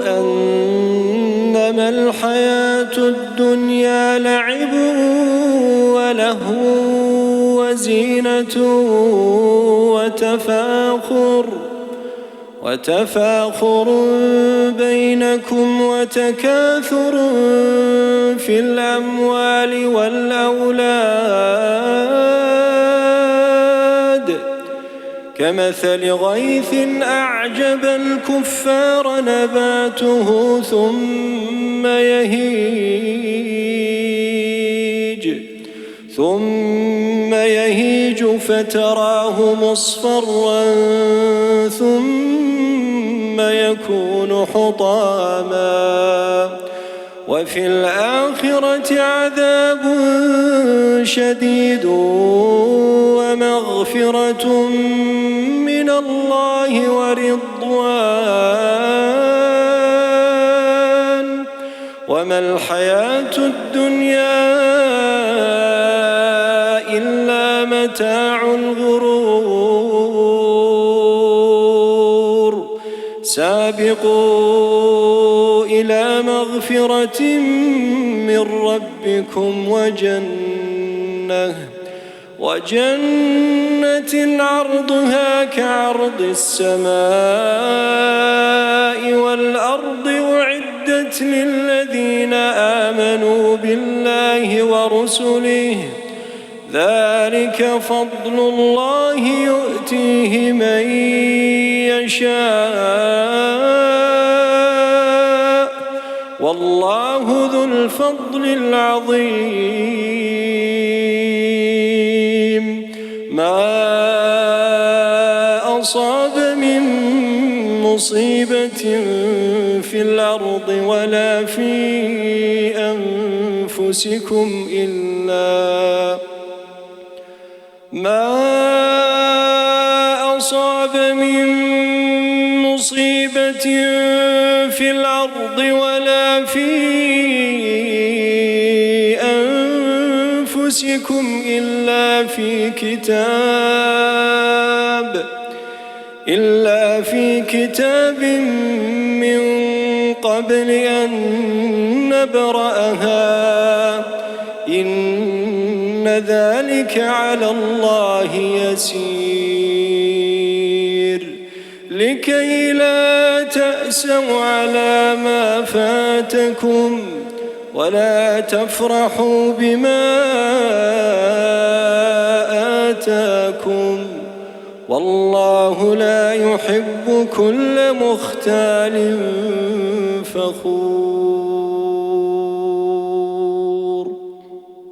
أنما الحياة الدنيا لعب ولهو وزينة وتفاخر بينكم وتكاثر في الأموال والأولاد كمثل غيث أعجب الكفار نباته ثم يهيج فتراه مصفرا ثم يكون حطاما وفي الآخرة عذاب شديد ومغفرة من الله ورضوان وما الحياة الدنيا إلا متاع الغرور سابقوا إلى مغفرة من ربكم وجنة عرضها كعرض السماء والأرض أعدت للذين آمنوا بالله ورسله ذلك فضل الله يؤتيه من يشاء والله ذو الفضل العظيم ما أصاب من مصيبة في الأرض ولا في أنفسكم إلا في كتاب من قبل أن نبرأها إن ذلك على الله يسير لكي لا تأسوا على ما فاتكم ولا تفرحوا بما آتاكم والله لا يحب كل مختال فخور.